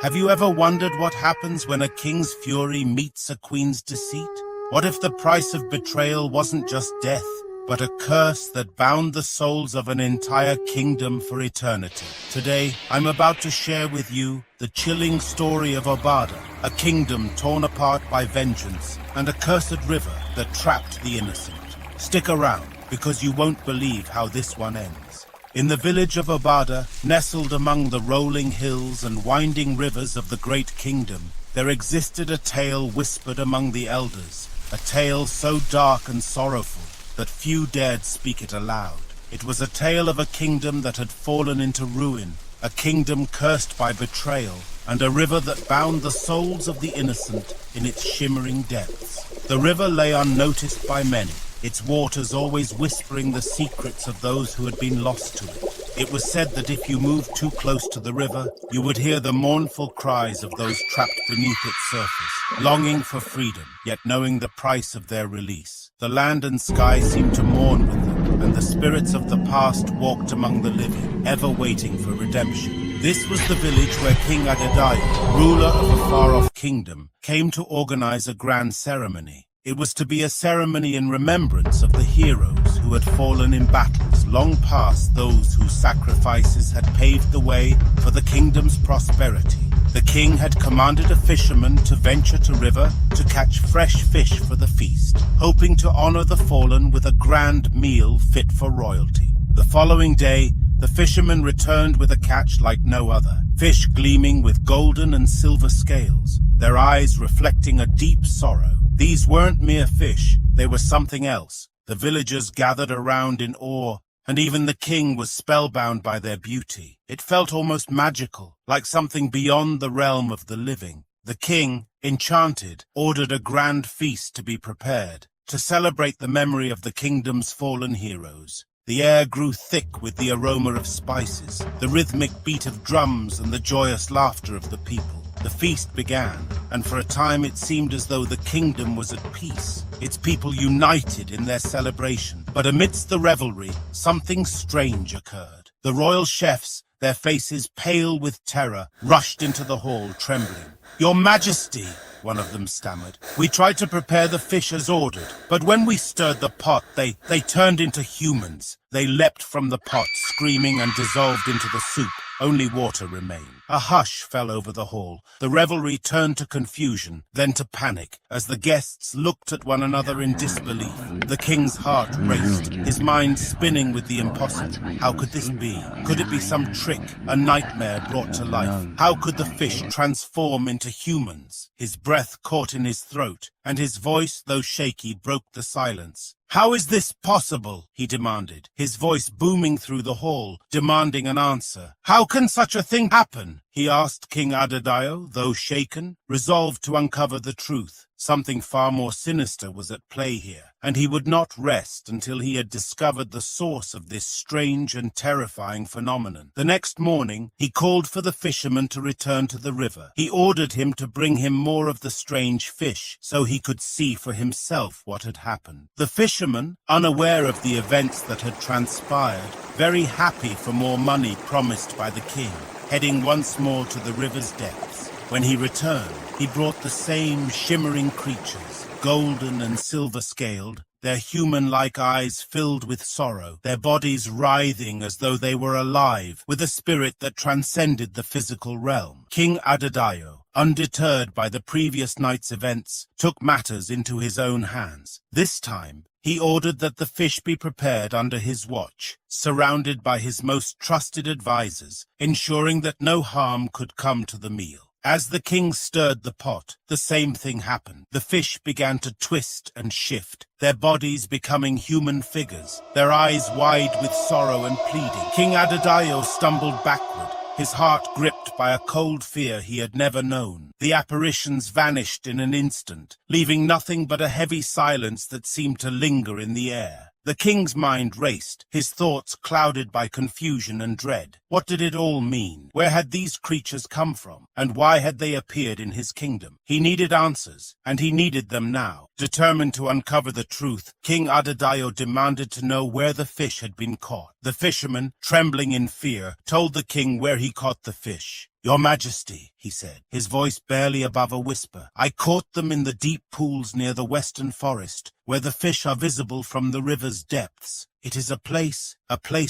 Have you ever wondered what happens when a king's fury meets a queen's deceit? What if the price of betrayal wasn't just death, but a curse that bound the souls of an entire kingdom for eternity? Today, I'm about to share with you the chilling story of Obada, a kingdom torn apart by vengeance, and a cursed river that trapped the innocent. Stick around, because you won't believe how this one ends. In the village of Obada, nestled among the rolling hills and winding rivers of the great kingdom, there existed a tale whispered among the elders, a tale so dark and sorrowful that few dared speak it aloud. It was a tale of a kingdom that had fallen into ruin, a kingdom cursed by betrayal, and a river that bound the souls of the innocent in its shimmering depths. The river lay unnoticed by many, its waters always whispering the secrets of those who had been lost to it. It was said that if you moved too close to the river, you would hear the mournful cries of those trapped beneath its surface, longing for freedom, yet knowing the price of their release. The land and sky seemed to mourn with them, and the spirits of the past walked among the living, ever waiting for redemption. This was the village where King Adadayo, ruler of a far-off kingdom, came to organize a grand ceremony. It was to be a ceremony in remembrance of the heroes who had fallen in battles long past, those whose sacrifices had paved the way for the kingdom's prosperity. The king had commanded a fisherman to venture to river to catch fresh fish for the feast, hoping to honor the fallen with a grand meal fit for royalty. The following day, the fisherman returned with a catch like no other, fish gleaming with golden and silver scales, their eyes reflecting a deep sorrow. These weren't mere fish, they were something else. The villagers gathered around in awe, and even the king was spellbound by their beauty. It felt almost magical, like something beyond the realm of the living. The king, enchanted, ordered a grand feast to be prepared, to celebrate the memory of the kingdom's fallen heroes. The air grew thick with the aroma of spices, the rhythmic beat of drums and the joyous laughter of the people. The feast began, and for a time it seemed as though the kingdom was at peace, its people united in their celebration. But amidst the revelry, something strange occurred. The royal chefs, their faces pale with terror, rushed into the hall trembling. "Your Majesty," one of them stammered, "we tried to prepare the fish as ordered, but when we stirred the pot, they turned into humans. They leapt from the pot, screaming, and dissolved into the soup. Only water remained." A hush fell over the hall. The revelry turned to confusion, then to panic, as the guests looked at one another in disbelief. The king's heart raced, his mind spinning with the impossible. How could this be? Could it be some trick, a nightmare brought to life? How could the fish transform into humans? His breath caught in his throat, and his voice, though shaky, broke the silence. "How is this possible?" he demanded, his voice booming through the hall, demanding an answer. "How can such a thing happen?" he asked King Adadayo, though shaken, resolved to uncover the truth. Something far more sinister was at play here, and he would not rest until he had discovered the source of this strange and terrifying phenomenon. The next morning, he called for the fisherman to return to the river. He ordered him to bring him more of the strange fish, so he could see for himself what had happened. The fisherman, unaware of the events that had transpired, very happy for more money promised by the king, heading once more to the river's depths. When he returned, he brought the same shimmering creatures, golden and silver-scaled, their human-like eyes filled with sorrow, their bodies writhing as though they were alive, with a spirit that transcended the physical realm. King Adadayo, undeterred by the previous night's events, took matters into his own hands. This time, he ordered that the fish be prepared under his watch, surrounded by his most trusted advisors, ensuring that no harm could come to the meal. As the king stirred the pot, the same thing happened. The fish began to twist and shift, their bodies becoming human figures, their eyes wide with sorrow and pleading. King Adadayo stumbled backward, his heart gripped by a cold fear he had never known. The apparitions vanished in an instant, leaving nothing but a heavy silence that seemed to linger in the air. The king's mind raced, his thoughts clouded by confusion and dread. What did it all mean? Where had these creatures come from? And why had they appeared in his kingdom? He needed answers, and he needed them now. Determined to uncover the truth, King Adadayo demanded to know where the fish had been caught. The fisherman, trembling in fear, told the king where he caught the fish. "Your Majesty," he said, his voice barely above a whisper, "I caught them in the deep pools near the western forest, where the fish are visible from the river's depths. It is a place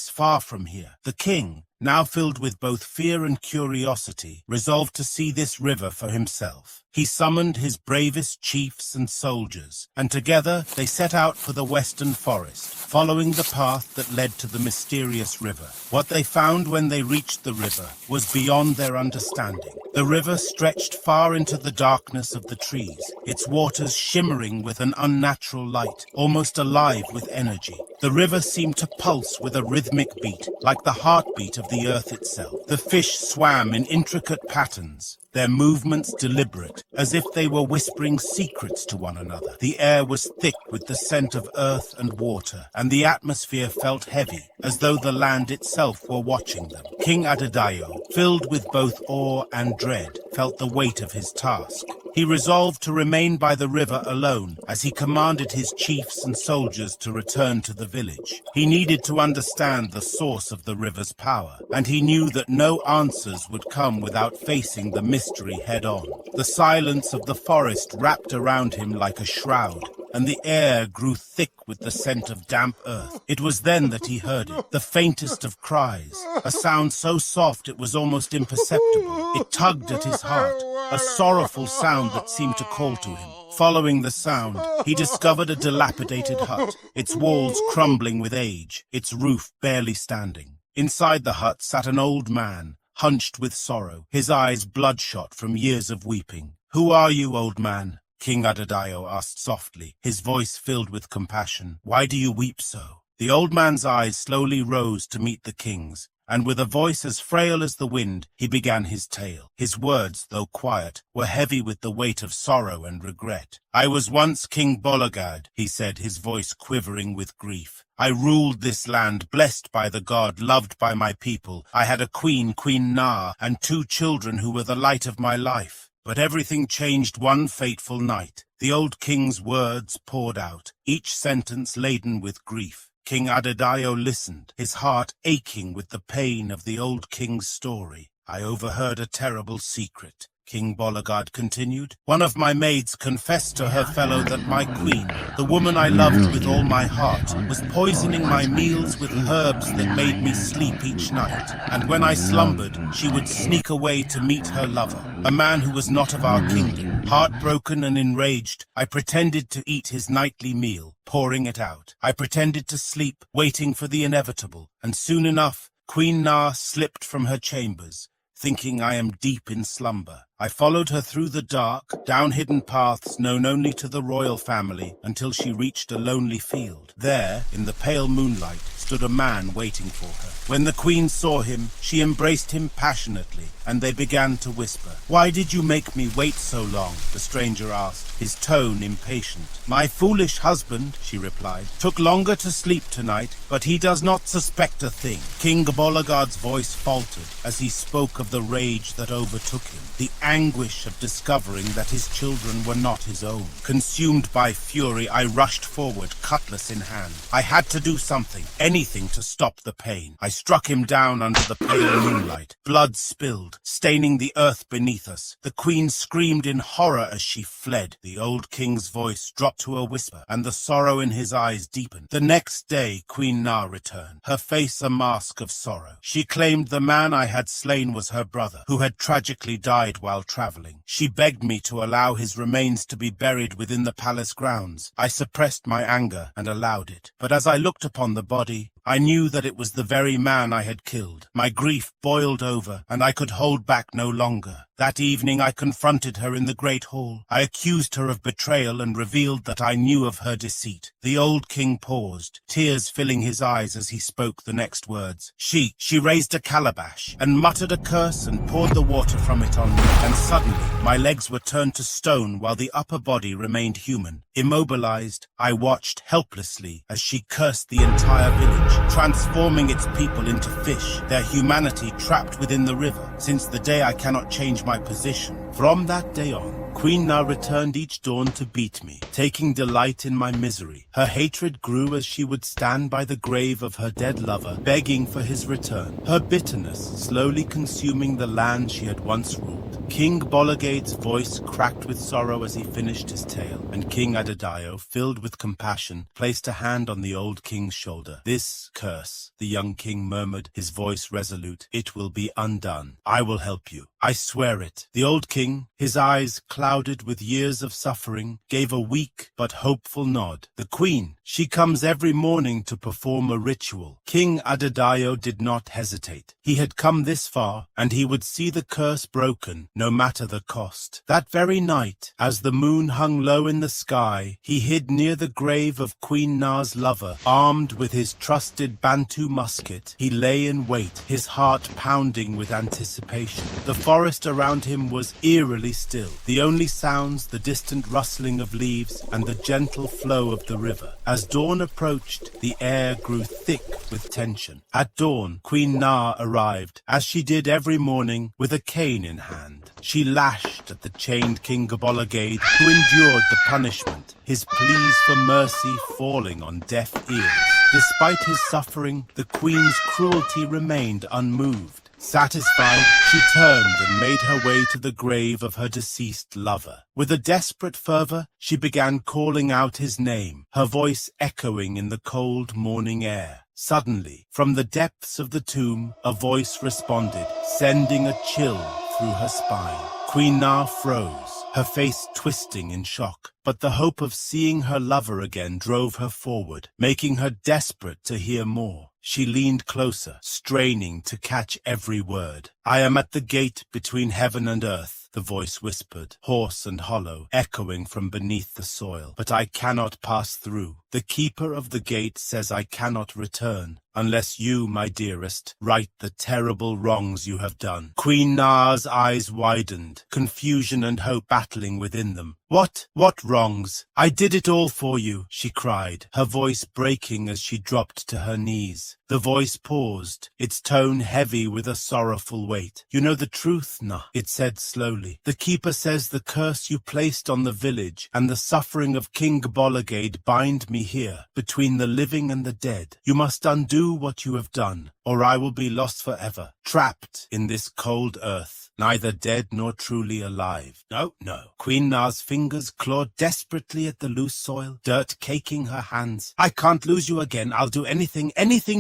far from here." The king, now filled with both fear and curiosity, resolved to see this river for himself. He summoned his bravest chiefs and soldiers, and together they set out for the western forest, following the path that led to the mysterious river. What they found when they reached the river was beyond their understanding. The river stretched far into the darkness of the trees, its waters shimmering with an unnatural light, almost alive with energy. The river seemed to pulse with a rhythmic beat, like the heartbeat of the earth itself. The fish swam in intricate patterns, their movements deliberate, as if they were whispering secrets to one another. The air was thick with the scent of earth and water, and the atmosphere felt heavy, as though the land itself were watching them. King Adedayo, filled with both awe and dread, felt the weight of his task. He resolved to remain by the river alone, as he commanded his chiefs and soldiers to return to the village. He needed to understand the source of the river's power, and he knew that no answers would come without facing the mystery head-on. The silence of the forest wrapped around him like a shroud, and the air grew thick with the scent of damp earth. It was then that he heard it, the faintest of cries, a sound so soft it was almost imperceptible. It tugged at his heart, a sorrowful sound that seemed to call to him. Following the sound, he discovered a dilapidated hut, its walls crumbling with age, its roof barely standing. Inside the hut sat an old man, hunched with sorrow, his eyes bloodshot from years of weeping. "Who are you, old man?" King Adedayo asked softly, his voice filled with compassion. "Why do you weep so?" The old man's eyes slowly rose to meet the king's, and with a voice as frail as the wind, he began his tale. His words, though quiet, were heavy with the weight of sorrow and regret. "I was once King Bolagad," he said, his voice quivering with grief. "I ruled this land, blessed by the god, loved by my people. I had a queen, Queen Na, and 2 children who were the light of my life. But everything changed one fateful night." The old king's words poured out, each sentence laden with grief. King Adedayo listened, his heart aching with the pain of the old king's story. "I overheard a terrible secret," King Bolagad continued. "One of my maids confessed to her fellow that my queen, the woman I loved with all my heart, was poisoning my meals with herbs that made me sleep each night. And when I slumbered, she would sneak away to meet her lover, a man who was not of our kingdom. Heartbroken and enraged, I pretended to eat his nightly meal, pouring it out. I pretended to sleep, waiting for the inevitable, and soon enough, Queen Na slipped from her chambers, thinking I am deep in slumber. I followed her through the dark, down hidden paths known only to the royal family, until she reached a lonely field. There, in the pale moonlight, stood a man waiting for her. When the queen saw him, she embraced him passionately, and they began to whisper. "Why did you make me wait so long?" the stranger asked, his tone impatient. "My foolish husband," she replied, "took longer to sleep tonight, but he does not suspect a thing." King Bolagad's voice faltered as he spoke of the rage that overtook him, the anguish of discovering that his children were not his own. Consumed by fury, I rushed forward, cutlass in hand. I had to do something, anything to stop the pain. I struck him down under the pale moonlight. Blood spilled, staining the earth beneath us. The queen screamed in horror as she fled. The old king's voice dropped to a whisper, and the sorrow in his eyes deepened. The next day, Queen Na returned, her face a mask of sorrow. She claimed the man I had slain was her brother, who had tragically died while traveling. She begged me to allow his remains to be buried within the palace grounds. I suppressed my anger and allowed it. But as I looked upon the body, I knew that it was the very man I had killed. My grief boiled over, and I could hold back no longer. That evening I confronted her in the great hall. I accused her of betrayal and revealed that I knew of her deceit. The old king paused, tears filling his eyes as he spoke the next words. She raised a calabash and muttered a curse and poured the water from it on me. And suddenly my legs were turned to stone while the upper body remained human. Immobilized, I watched helplessly as she cursed the entire village, transforming its people into fish, their humanity trapped within the river. Since the day I cannot change my position. From that day on, Queen Na returned each dawn to beat me, taking delight in my misery. Her hatred grew as she would stand by the grave of her dead lover, begging for his return, her bitterness slowly consuming the land she had once ruled. King Bologade's voice cracked with sorrow as he finished his tale, and King Adedayo, filled with compassion, placed a hand on the old king's shoulder. "This curse," the young king murmured, his voice resolute, "it will be undone. I will help you. I swear it." The old king, his eyes clouded with years of suffering, gave a weak but hopeful nod. "The queen, she comes every morning to perform a ritual." King Adedayo did not hesitate. He had come this far, and he would see the curse broken, no matter the cost. That very night, as the moon hung low in the sky, he hid near the grave of Queen Na's lover. Armed with his trusted Bantu musket, he lay in wait, his heart pounding with anticipation. The forest around him was eerily still, the only sounds the distant rustling of leaves and the gentle flow of the river. As dawn approached, the air grew thick with tension. At dawn, Queen Na arrived, as she did every morning, with a cane in hand. She lashed at the chained King Gabolagade, who endured the punishment, his pleas for mercy falling on deaf ears. Despite his suffering, the queen's cruelty remained unmoved. Satisfied, she turned and made her way to the grave of her deceased lover. With a desperate fervor, she began calling out his name, her voice echoing in the cold morning air. Suddenly, from the depths of the tomb, a voice responded, sending a chill through her spine. Queen Na froze, her face twisting in shock, but the hope of seeing her lover again drove her forward, making her desperate to hear more. She leaned closer, straining to catch every word. "I am at the gate between heaven and earth," the voice whispered, hoarse and hollow, echoing from beneath the soil. "But I cannot pass through. The keeper of the gate says I cannot return, unless you, my dearest, right the terrible wrongs you have done." Queen Na's eyes widened, confusion and hope battling within them. What wrongs? I did it all for you," she cried, her voice breaking as she dropped to her knees. The voice paused, its tone heavy with a sorrowful weight. "You know the truth, Na," it said slowly. "The keeper says the curse you placed on the village and the suffering of King Gabolagade bind me here, between the living and the dead. You must undo what you have done, or I will be lost forever, trapped in this cold earth, neither dead nor truly alive." No. Queen Na's fingers clawed desperately at the loose soil, dirt caking her hands. "I can't lose you again. I'll do anything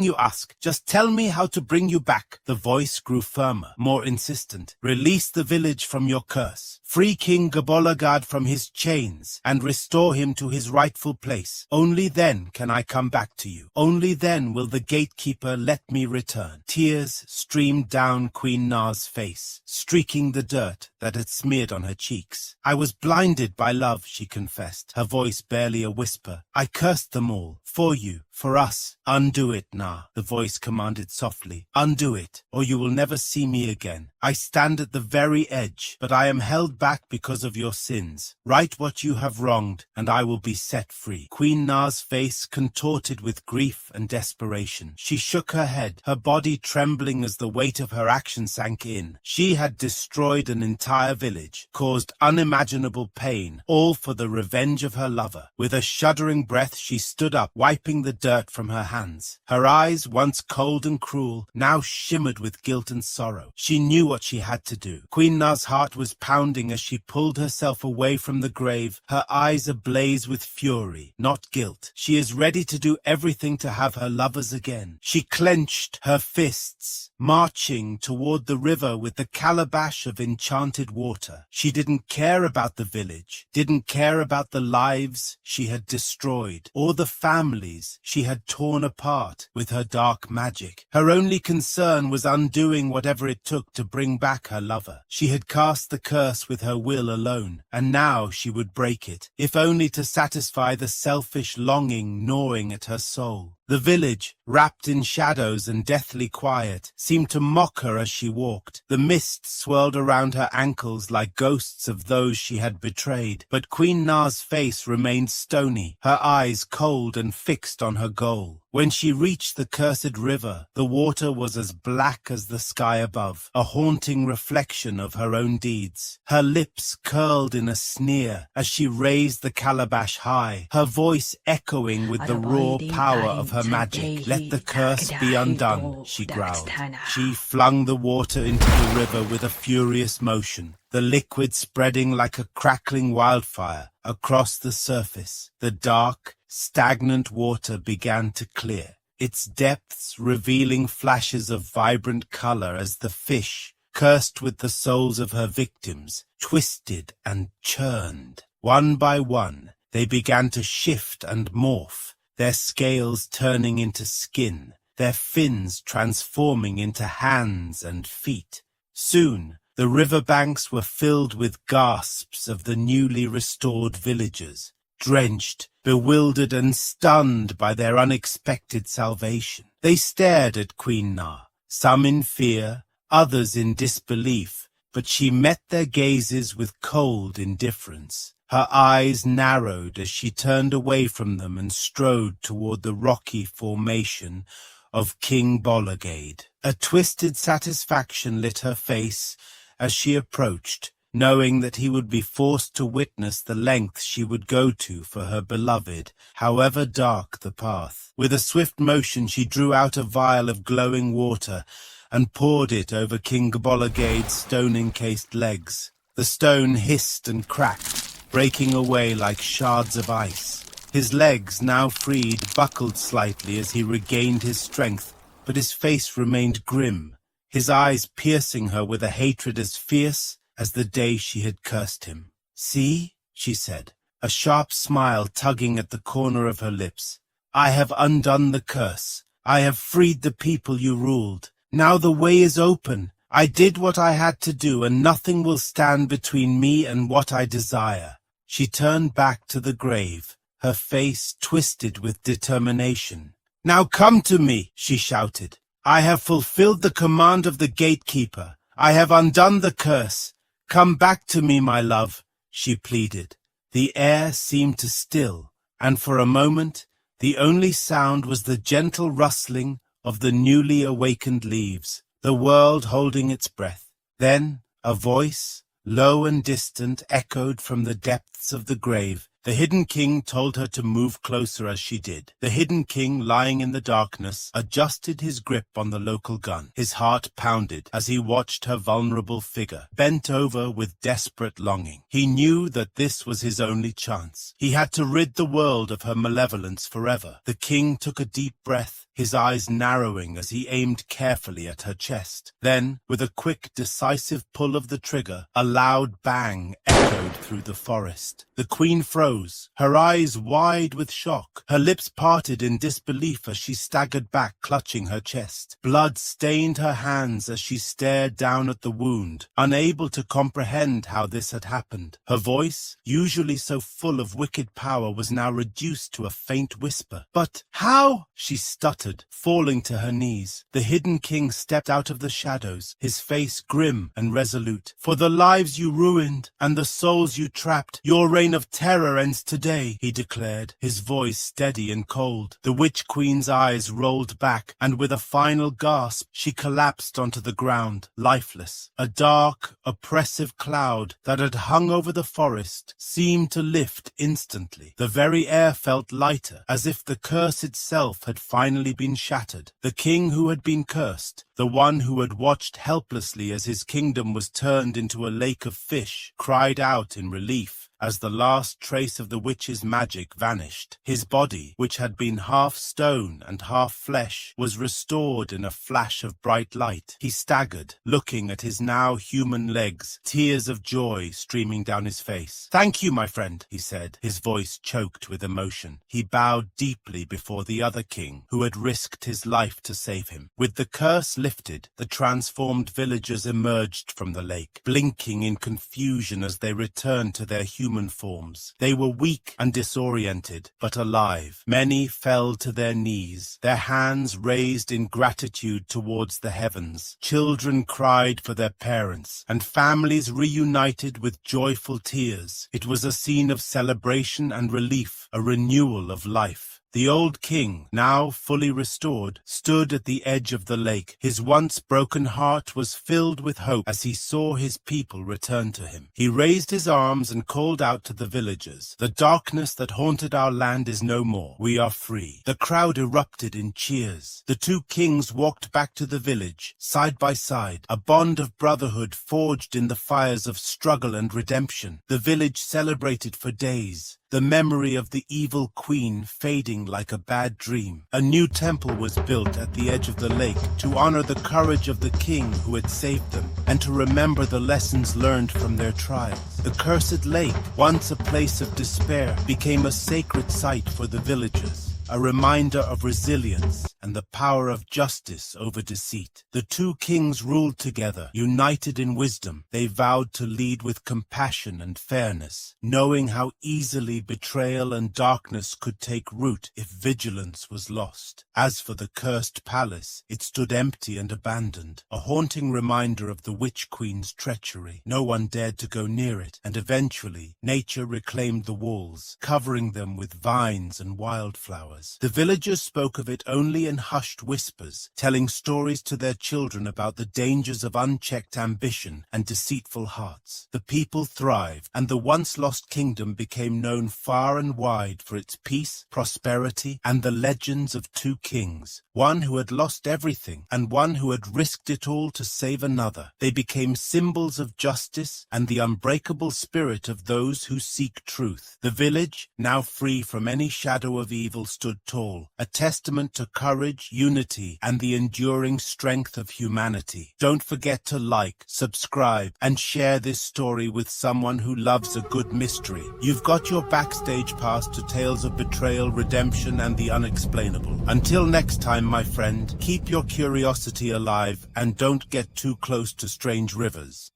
you ask. Just tell me how to bring you back." The voice grew firmer, more insistent. "Release the village from your curse. Free King Gabolagad from his chains and restore him to his rightful place. Only then can I come back to you. Only then will the gatekeeper let me return." Tears streamed down Queen Na's face, streaking the dirt that had smeared on her cheeks. "I was blinded by love," she confessed, her voice barely a whisper. "I cursed them all. For you, for us. Undo it, Na," the voice commanded softly. "Undo it, or you will never see me again. I stand at the very edge, but I am held back because of your sins. Right what you have wronged, and I will be set free." Queen Na's face contorted with grief and desperation. She shook her head, her body trembling as the weight of her action sank in. She had destroyed an entire village, caused unimaginable pain, all for the revenge of her lover. With a shuddering breath, she stood up, wiping the dirt from her hands. Her eyes, once cold and cruel, now shimmered with guilt and sorrow. She knew what she had to do. Queen Na's heart was pounding as she pulled herself away from the grave, her eyes ablaze with fury, not guilt. She is ready to do everything to have her lovers again. She clenched her fists, marching toward the river with the calabash of enchanted water. She didn't care about the village, didn't care about the lives she had destroyed, or the families she had torn apart with her dark magic. Her only concern was undoing whatever it took to bring back her lover. She had cast the curse with her will alone, and now she would break it, if only to satisfy the selfish longing gnawing at her soul. The village, wrapped in shadows and deathly quiet, seemed to mock her as she walked. The mist swirled around her ankles like ghosts of those she had betrayed, but Queen Na's face remained stony, her eyes cold and fixed on her goal. When she reached the cursed river, the water was as black as the sky above, a haunting reflection of her own deeds. Her lips curled in a sneer as she raised the calabash high, her voice echoing with the raw power of her magic. "Let the curse be undone," she growled. She flung the water into the river with a furious motion, the liquid spreading like a crackling wildfire across the surface. The dark, stagnant water began to clear, its depths revealing flashes of vibrant color as the fish, cursed with the souls of her victims, twisted and churned. One by one, they began to shift and morph, their scales turning into skin, their fins transforming into hands and feet. Soon, the riverbanks were filled with gasps of the newly restored villagers, drenched, bewildered and stunned by their unexpected salvation. They stared at Queen Na, some in fear, others in disbelief, but she met their gazes with cold indifference. Her eyes narrowed as she turned away from them and strode toward the rocky formation of King Bolagade. A twisted satisfaction lit her face as she approached, knowing that he would be forced to witness the lengths she would go to for her beloved, however dark the path. With a swift motion she drew out a vial of glowing water and poured it over King Bolagade's stone-encased legs. The stone hissed and cracked, breaking away like shards of ice. His legs, now freed, buckled slightly as he regained his strength, but his face remained grim, his eyes piercing her with a hatred as fierce as the day she had cursed him. "See," she said, a sharp smile tugging at the corner of her lips. "I have undone the curse. I have freed the people you ruled. Now the way is open. I did what I had to do, and nothing will stand between me and what I desire." She turned back to the grave, her face twisted with determination. "Now come to me," she shouted. "I have fulfilled the command of the gatekeeper. I have undone the curse. Come back to me, my love," she pleaded. The air seemed to still, and for a moment the only sound was the gentle rustling of the newly awakened leaves, the world holding its breath. Then a voice, low and distant, echoed from the depths of the grave. The hidden king told her to move closer as she did. The hidden king, lying in the darkness, adjusted his grip on the local gun. His heart pounded as he watched her vulnerable figure, bent over with desperate longing. He knew that this was his only chance. He had to rid the world of her malevolence forever. The king took a deep breath, his eyes narrowing as he aimed carefully at her chest. Then, with a quick, decisive pull of the trigger, a loud bang echoed through the forest. The queen froze, her eyes wide with shock, her lips parted in disbelief as she staggered back, clutching her chest. Blood stained her hands as she stared down at the wound, unable to comprehend how this had happened. Her voice, usually so full of wicked power, was now reduced to a faint whisper. "But how?" she stuttered, falling to her knees. The hidden king stepped out of the shadows, his face grim and resolute. "For the lives you ruined and the souls you trapped, your reign of terror ends today," he declared, his voice steady and cold. The witch queen's eyes rolled back, and with a final gasp, she collapsed onto the ground, lifeless. A dark, oppressive cloud that had hung over the forest seemed to lift instantly. The very air felt lighter, as if the curse itself had finally been shattered. The king who had been cursed, the one who had watched helplessly as his kingdom was turned into a lake of fish, cried out in relief as the last trace of the witch's magic vanished. His body, which had been half stone and half flesh, was restored in a flash of bright light. He staggered, looking at his now human legs, tears of joy streaming down his face. "Thank you, my friend," he said, his voice choked with emotion. He bowed deeply before the other king, who had risked his life to save him. With the curse lifted, the transformed villagers emerged from the lake, blinking in confusion as they returned to their human forms. They were weak and disoriented, but alive. Many fell to their knees, their hands raised in gratitude towards the heavens. Children cried for their parents, and families reunited with joyful tears. It was a scene of celebration and relief, a renewal of life. The old king, now fully restored, stood at the edge of the lake. His once broken heart was filled with hope as he saw his people return to him. He raised his arms and called out to the villagers, "The darkness that haunted our land is no more. We are free." The crowd erupted in cheers. The two kings walked back to the village, side by side, a bond of brotherhood forged in the fires of struggle and redemption. The village celebrated for days, the memory of the evil queen fading like a bad dream. A new temple was built at the edge of the lake to honor the courage of the king who had saved them, and to remember the lessons learned from their trials. The cursed lake, once a place of despair, became a sacred site for the villagers, a reminder of resilience and the power of justice over deceit. The two kings ruled together, united in wisdom. They vowed to lead with compassion and fairness, knowing how easily betrayal and darkness could take root if vigilance was lost. As for the cursed palace, it stood empty and abandoned, a haunting reminder of the witch queen's treachery. No one dared to go near it, and eventually nature reclaimed the walls, covering them with vines and wildflowers. The villagers spoke of it only in hushed whispers, telling stories to their children about the dangers of unchecked ambition and deceitful hearts. The people thrived, and the once-lost kingdom became known far and wide for its peace, prosperity, and the legends of two kings, one who had lost everything and one who had risked it all to save another. They became symbols of justice and the unbreakable spirit of those who seek truth. The village, now free from any shadow of evil, stood tall, a testament to courage, unity, and the enduring strength of humanity. Don't forget to like, subscribe, and share this story with someone who loves a good mystery. You've got your backstage pass to tales of betrayal, redemption, and the unexplainable. Until next time, my friend, keep your curiosity alive and don't get too close to strange rivers.